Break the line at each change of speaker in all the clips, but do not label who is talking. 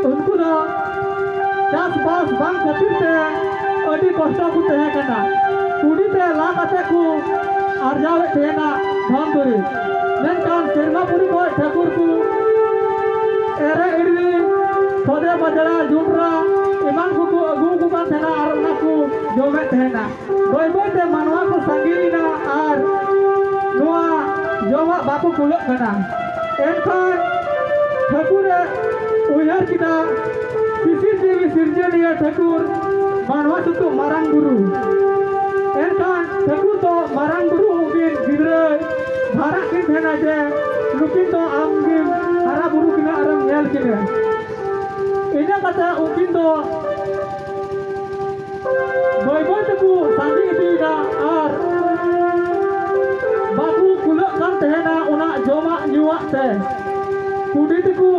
उनको दो चास बास बांग खातिर ते अड़ी कष्ट को तहे कना कुड़ी ते ला कते को आरजावे तेना धन दुरी मेनकान सेरमापुरी को ठाकुर को एरे इडली खोदे बजड़ा जुमरा इमान को अगू को बान थेना आर ना को जोमे थेना बोय बोय ते मानवा को संगीना आर नुआ जोमा बापू कुलक कना एनखान ठाकुर उयहर किदा किसी जीवी सिरजनिया ठाकुर मानवा सुतु मारांग गुरु एनखान ठाकुर तो मारांग गुरु उगिन गिद्रे भारत की थेना जे लुकिन तो आमगिन हरा बुरु किना आरम नेल किने इना कथा उकिन तो बोय बोय तकु सांगी इदीदा आर बाबू कुलक kan tehena una joma nyuwa te kudi tiku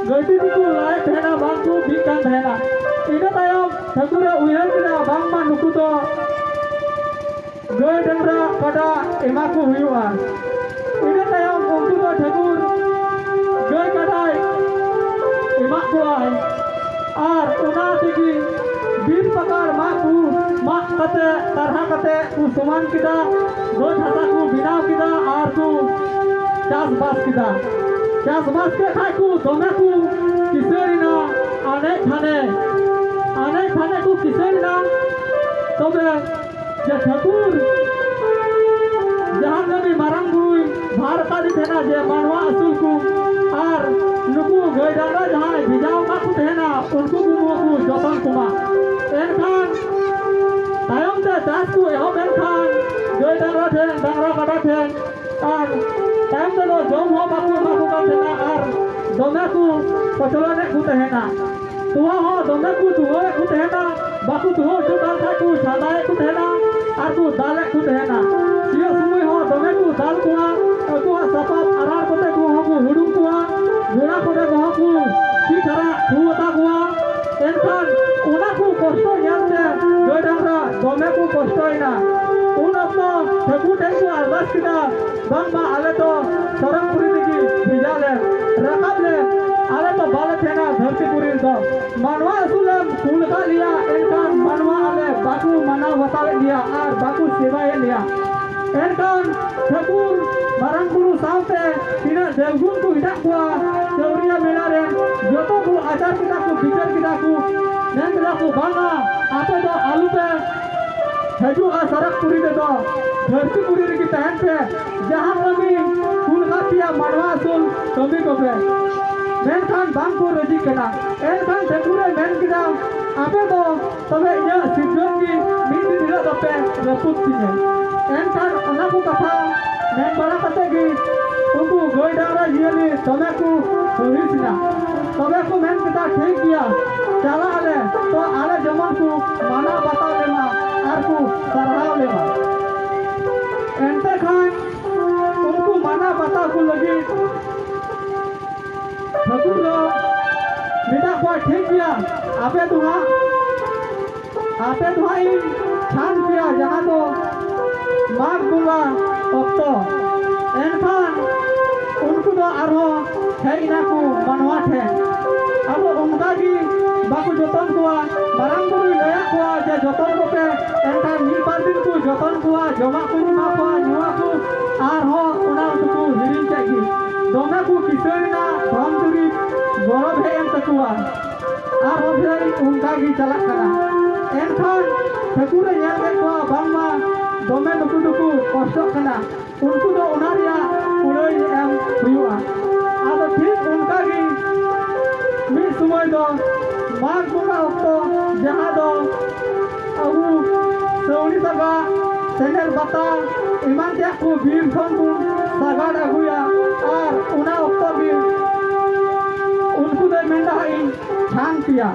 gadi tiku lai tehena bangku bikan tehena ina tayom thakure uyar kina bang ma nuku to goy dendra pada emaku huyua ina tayom unku to thakur goy kadai emaku ai ar una tigi bir pakar maku mak kate tarha kate ku suman kita goy hata ku binaw kita ar ku Chas बास किदा चास बास के खाय को दोमे को किसेरिना आने खाने को किसेरिना तबे जे ठाकुर जहां नबी मारांग गुरुई भारत आदि थेना जे मानवा असुल को आर नुकु गयदारा जहां बिजाव का को थेना उनको को जतन कुमा एनखान तायम ते चास को एहो एनखान गयदारा थे डांगरा काटा थे आर टाइम तो जम हो बापू का देना आर दोमे को पचलने को तहेना तुवा हो दोमे को तुवे को तहेना बापू तुहो जो दाल खाय को छादाए को तहेना आर को दाले को तहेना सियो समय हो दोमे को दाल कुआ को सपाप आरार कोते को हो को हुडुम कुआ गुना कोते को हो को की खरा खुवता कुआ एनखान उना को कष्ट याते गयडांगा दोमे को कष्टइना उन अपनो ठेकू ठेकू अरदास किदा बंबा आले तो सरमपुरी दिगी भिजाले रकाब ले आले तो बाले थेना धरतीपुरी तो मानवा असुलम फूल का लिया एनकान मानवा आले बाकू मना बतावे लिया आर बाकू सेवाए लिया एनकान ठाकुर मारांग गुरु सावते तिना देवगुन को हिडा कुआ चौरिया मेला रे जोतो को आचार किदा को बिचार किदा को नेंदला को बांगा आपे तो आलू पे हेजू आ सरकपुरी दे दो धरतीपुरी रे की तहन पे जहां कमी फूल का पिया मानवा सुल कमी को पे मेनखान बांग को रजी कना एनखान ठाकुरे मेन किदा आपे तो तबे इया सिद्धन की मीति दिला तपे रपुत किने एनखान ओना को कथा मेन बड़ा कते की उनको गोय डारा जियली तमे को होहिसना तबे को मेन किदा ठीक किया चला आले तो आले जमन को माना बता देना आर को सरहाव लेवा एंते खान उनको माना बता को लगी ठाकुर लो बेटा को ठीक किया आपे दुहा ही छान किया जहां तो माघ बुंगा अक्तो एनखान उनको तो आरो हेइना को मनवा थे अब उनका की बाकू जतन कुआ मारांग गुरु लया कुआ जे जतन को पे एनखान मी बार दिन को जतन कुआ जमा को मा कुआ नुआ को आर हो उना को हिरिन चागी दोमे को किसरना भ्रमदुरी गरब हे एम तकुआ आर हो फिर उनका की चला करा एनखान ठाकुर नेल के कुआ बांगमा दोमे नुकु कष्ट कना उनको तो उनारिया उड़ई एम हुआ आदो ठीक उनका की मी समय दो माघ बुंगा अक्तो जहां दो अबू सौनी सगा सेनेल बता इमान त्या को बीर खन को सगाड़ अगुया और उना अक्तो भी उनको दे मेंडा है छान किया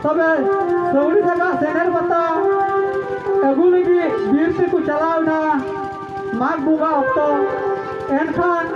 तबे सौनी सगा सेनेल बता अगु लगी बीर से को चलावना माघ बुंगा अक्तो एनखान